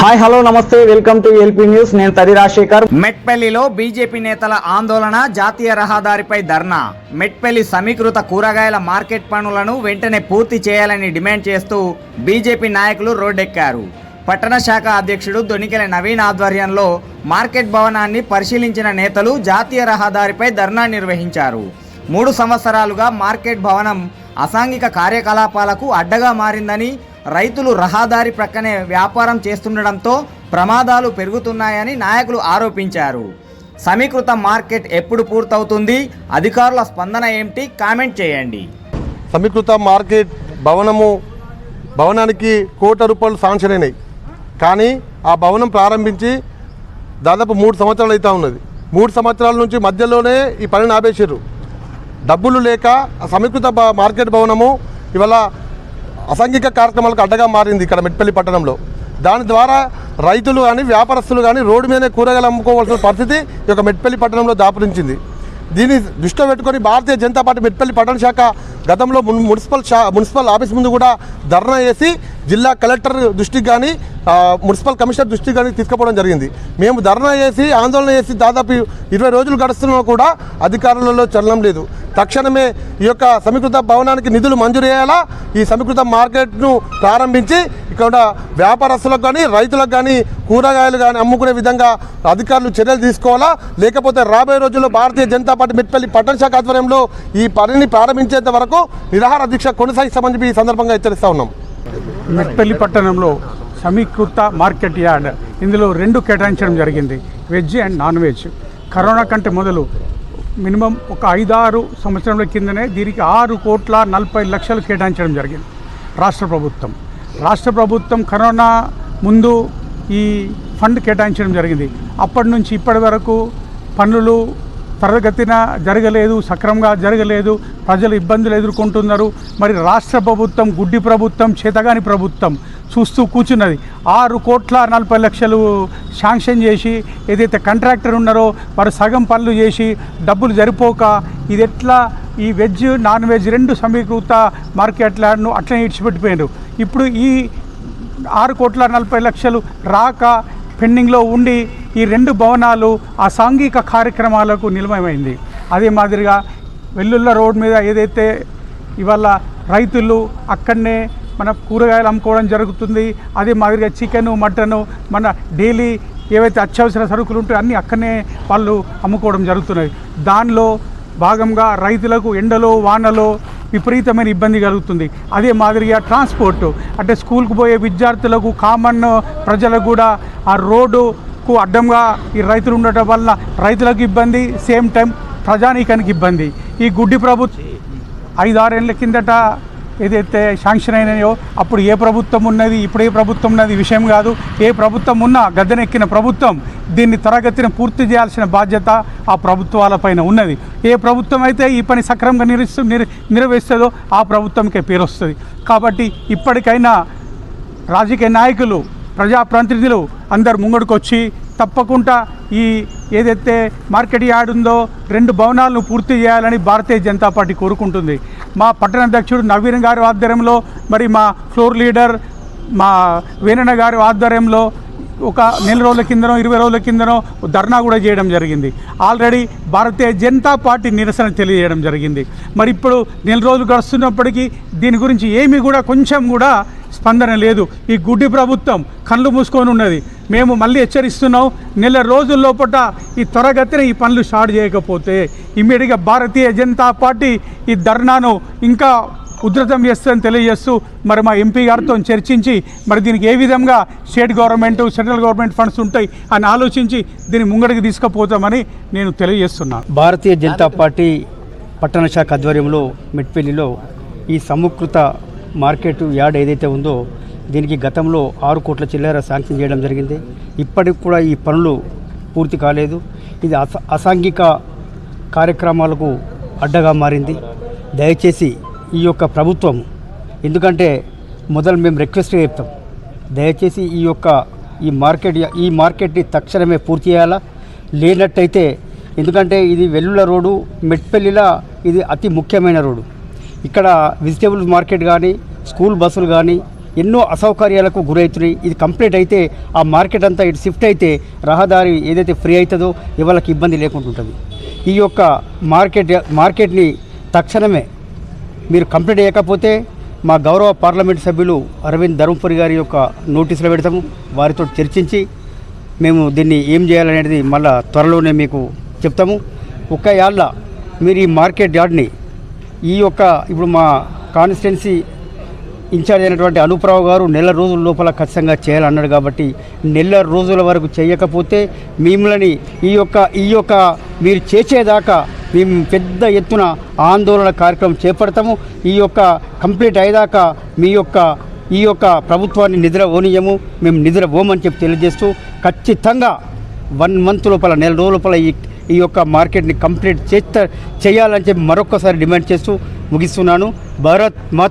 Hi hello నమస్తే welcome to LP news. నేను తది రాజశేఖర్. మెట్పల్లిలో బీజేపీ నేతల ఆందోళన, జాతీయ రహదారిపై ధర్నా. మెట్పల్లి సమీకృత కూరగాయల మార్కెట్ పనులను వెంటనే పూర్తి చేయాలని డిమాండ్ చేస్తూ బీజేపీ నాయకులు రోడ్డెక్కారు. పట్టణ శాఖ అధ్యక్షుడు దొనికెల నవీన్ ఆధ్వర్యంలో మార్కెట్ భవనాన్ని పరిశీలించిన నేతలు జాతీయ రహదారిపై ధర్నా నిర్వహించారు. 3 సంవత్సరాలుగా మార్కెట్ భవనం అసాంఘిక కార్యకలాపాలకు అడ్డగా మారిందని, రైతులు రహదారి ప్రక్కనే వ్యాపారం చేస్తుండడంతో ప్రమాదాలు పెరుగుతున్నాయని నాయకులు ఆరోపించారు. సమీకృత మార్కెట్ ఎప్పుడు పూర్తవుతుంది? అధికారుల స్పందన ఏమిటి? కామెంట్ చేయండి. సమీకృత మార్కెట్ భవనానికి ₹1,00,00,000 శాంక్షన్ అయినాయి. కానీ ఆ భవనం ప్రారంభించి దాదాపు 3 సంవత్సరాలు అవుతూ ఉన్నది. 3 సంవత్సరాల నుంచి మధ్యలోనే ఈ పనిని ఆపేసారు. డబ్బులు లేక సమీకృత మార్కెట్ భవనము ఇవాళ అసాంఘిక కార్యక్రమాలకు అడ్డగా మారింది ఇక్కడ మెట్పల్లి పట్టణంలో. దాని ద్వారా రైతులు కానీ వ్యాపారస్తులు కానీ రోడ్డు మీదనే కూరగాయలు అమ్ముకోవాల్సిన పరిస్థితి ఈ యొక్క మెట్పల్లి పట్టణంలో దాపురించింది. దీన్ని దృష్టిలో పెట్టుకొని భారతీయ జనతా పార్టీ మెట్పల్లి పట్టణ శాఖ గతంలో మున్సిపల్ ఆఫీస్ ముందు కూడా ధర్నా చేసి జిల్లా కలెక్టర్ దృష్టికి కానీ మున్సిపల్ కమిషనర్ దృష్టికి కానీ తీసుకుపోవడం జరిగింది. మేము ధర్నా చేసి ఆందోళన చేసి దాదాపు 20 రోజులు గడుస్తున్నా కూడా అధికారులలో చలనం లేదు. తక్షణమే ఈ యొక్క సమీకృత భవనానికి నిధులు మంజూరు చేయాలా, ఈ సమీకృత మార్కెట్ను ప్రారంభించి ఇక్కడ వ్యాపారస్తులకు కానీ రైతులకు కానీ కూరగాయలు కానీ అమ్ముకునే విధంగా అధికారులు చర్యలు తీసుకోవాలా. లేకపోతే రాబోయే రోజుల్లో భారతీయ జనతా పార్టీ మెట్పల్లి పట్టణ శాఖ ఆధ్వర్యంలో ఈ పనిని ప్రారంభించేంత వరకు నిరాహార దీక్ష కొనసాగిస్తామని చెప్పి ఈ సందర్భంగా హెచ్చరిస్తూ ఉన్నాం. మెట్పల్లి పట్టణంలో సమీకృత మార్కెట్ యార్డ్, ఇందులో 2 కేటాయించడం జరిగింది, veg and non veg. Corona కంటే మొదలు మినిమం ఒక 5-6 సంవత్సరాల కిందనే దీనికి ₹6,40,00,000 కేటాయించడం జరిగింది రాష్ట్ర ప్రభుత్వం కరోనా ముందు ఈ ఫండ్ కేటాయించడం జరిగింది. అప్పటి నుంచి ఇప్పటి వరకు పనులు త్వరగతిన జరగలేదు, సక్రమంగా జరగలేదు, ప్రజలు ఇబ్బందులు ఎదుర్కొంటున్నారు. మరి రాష్ట్ర ప్రభుత్వం గుడ్డి ప్రభుత్వం, చేతగాని ప్రభుత్వం చూస్తూ కూర్చున్నది. ₹6,40,00,000 శాంక్షన్ చేసి ఏదైతే కాంట్రాక్టర్ ఉన్నారో వారు సగం పనులు చేసి డబ్బులు సరిపోక ఇది ఎట్లా ఈ వెజ్ నాన్ వెజ్ 2 సమీకృత మార్కెట్లను అట్లనే ఇడిచిపెట్టిపోయారు. ఇప్పుడు ఈ ₹6,40,00,000 రాక పెండింగ్లో ఉండి ఈ 2 భవనాలు అసాంఘిక కార్యక్రమాలకు నిలయమైంది. అదే మాదిరిగా వెల్లుల్ల రోడ్ మీద ఏదైతే ఇవాళ రైతులు అక్కడనే మన కూరగాయలు అమ్ముకోవడం జరుగుతుంది. అదే మాదిరిగా చికెను, మటను, మన డైలీ ఏవైతే అత్యవసర సరుకులు ఉంటాయో అన్నీ అక్కడనే వాళ్ళు అమ్ముకోవడం జరుగుతున్నది. దానిలో భాగంగా రైతులకు ఎండలో వానలో విపరీతమైన ఇబ్బంది కలుగుతుంది. అదే మాదిరిగా ట్రాన్స్పోర్ట్ అంటే స్కూల్కి పోయే విద్యార్థులకు, కామన్ ప్రజలకు కూడా ఆ రోడ్డుకు అడ్డంగా ఈ రైతులు ఉండటం వల్ల రైతులకు ఇబ్బంది, సేమ్ టైం ప్రజానీకానికి ఇబ్బంది. ఈ గుడ్డి ప్రభుత్వం 5-6 ఏళ్ళ కిందట ఏదైతే శాంక్షన్ అయినాయో అప్పుడు ఏ ప్రభుత్వం ఉన్నది, ఇప్పుడు ఏ ప్రభుత్వం ఉన్నది విషయం కాదు. ఏ ప్రభుత్వం ఉన్నా గద్దెనెక్కిన ప్రభుత్వం దీన్ని త్వరగతిన పూర్తి చేయాల్సిన బాధ్యత ఆ ప్రభుత్వాలపైన ఉన్నది. ఏ ప్రభుత్వం అయితే ఈ పని సక్రమంగా నిర్వహిస్తుందో ఆ ప్రభుత్వంకే పేరు వస్తుంది. కాబట్టి ఇప్పటికైనా రాజకీయ నాయకులు, ప్రజాప్రతినిధులు అందరు ముంగడికి వచ్చి తప్పకుండా ఈ ఏదైతే మార్కెట్ యార్డ్ ఉందో 2 భవనాలను పూర్తి చేయాలని భారతీయ జనతా పార్టీ కోరుకుంటుంది. మా పట్టణ అధ్యక్షుడు నవీన్ గారి ఆధ్వర్యంలో, మరి మా ఫ్లోర్ లీడర్ మా వేణన్న గారి ఆధ్వర్యంలో ఒక 4 రోజుల కిందనో 20 రోజుల కిందనో ధర్నా కూడా చేయడం జరిగింది. ఆల్రెడీ భారతీయ జనతా పార్టీ నిరసన తెలియజేయడం జరిగింది. మరి ఇప్పుడు 4 రోజులు గడుస్తున్నప్పటికీ దీని గురించి ఏమీ కూడా కొంచెం కూడా స్పందన లేదు. ఈ గుడ్డి ప్రభుత్వం కళ్ళు మూసుకొని ఉన్నది. మేము మళ్ళీ హెచ్చరిస్తున్నాం, 4 రోజుల లోపల ఈ త్వరగతిన ఈ పనులు స్టార్ట్ చేయకపోతే ఇమ్మీడియట్గా భారతీయ జనతా పార్టీ ఈ ధర్నాను ఇంకా ఉధృతం చేస్తుందని తెలియజేస్తూ మరి మా ఎంపీ గారితో చర్చించి మరి దీనికి ఏ విధంగా state government, central government funds ఉంటాయి అని ఆలోచించి దీన్ని ముంగడికి తీసుకుపోతామని నేను తెలియజేస్తున్నాను. భారతీయ జనతా పార్టీ పట్టణ శాఖ ఆధ్వర్యంలో మెట్పల్లిలో ఈ సమీకృత మార్కెట్ యార్డ్ ఏదైతే ఉందో దీనికి గతంలో 6 కోట్ల చిల్లర శాంక్షన్ చేయడం జరిగింది. ఇప్పటికి కూడా ఈ పనులు పూర్తి కాలేదు. ఇది అసాంఘిక కార్యక్రమాలకు అడ్డగా మారింది. దయచేసి ఈ యొక్క ప్రభుత్వం, ఎందుకంటే మొదలు మేము రిక్వెస్ట్గా చెప్తాం, దయచేసి ఈ మార్కెట్ని తక్షణమే పూర్తి చేయాలా. లేనట్టయితే ఎందుకంటే ఇది వెల్లుల రోడ్డు, మెట్పల్లిలో ఇది అతి ముఖ్యమైన రోడ్డు. ఇక్కడ వెజిటేబుల్స్ మార్కెట్ కానీ, స్కూల్ బస్సులు కానీ ఎన్నో అసౌకర్యాలకు గురవుతున్నాయి. ఇది కంప్లీట్ అయితే ఆ మార్కెట్ అంతా ఇటు షిఫ్ట్ అయితే రహదారి ఏదైతే ఫ్రీ అవుతుందో ఎవరికి ఇబ్బంది లేకుండా ఉంటుంది. ఈ యొక్క మార్కెట్ని తక్షణమే మీరు కంప్లీట్ చేయకపోతే మా గౌరవ పార్లమెంట్ సభ్యులు అరవింద్ ధర్మపురి గారి యొక్క నోటీసులు పెడతాము. వారితో చర్చించి మేము దీన్ని ఏం చేయాలనేది మళ్ళా త్వరలోనే మీకు చెప్తాము. ఒకవేళ మీరు ఈ మార్కెట్ యార్డ్ని ఈ యొక్క ఇప్పుడు మా కాన్స్టిట్యున్సీ ఇన్ఛార్జ్ అయినటువంటి అనూప్రావు గారు నెల రోజుల లోపల ఖచ్చితంగా చేయాలన్నాడు. కాబట్టి నెల రోజుల వరకు చేయకపోతే మిమ్మల్ని ఈ యొక్క మీరు చేసేదాకా మేము పెద్ద ఎత్తున ఆందోళన కార్యక్రమం చేపడతాము. ఈ యొక్క కంప్లీట్ అయ్యేదాకా ఈ యొక్క ప్రభుత్వాన్ని నిద్ర ఓనియము, మేము నిద్ర ఓమని చెప్పి తెలియజేస్తూ ఖచ్చితంగా 1 మంత్ లోపల, నెల రోజుల లోపల ఈ యొక్క మార్కెట్ని కంప్లీట్ చేయాలని చెప్పి మరొక్కసారి డిమాండ్ చేస్తూ ముగిస్తున్నాను. భారత్ మాత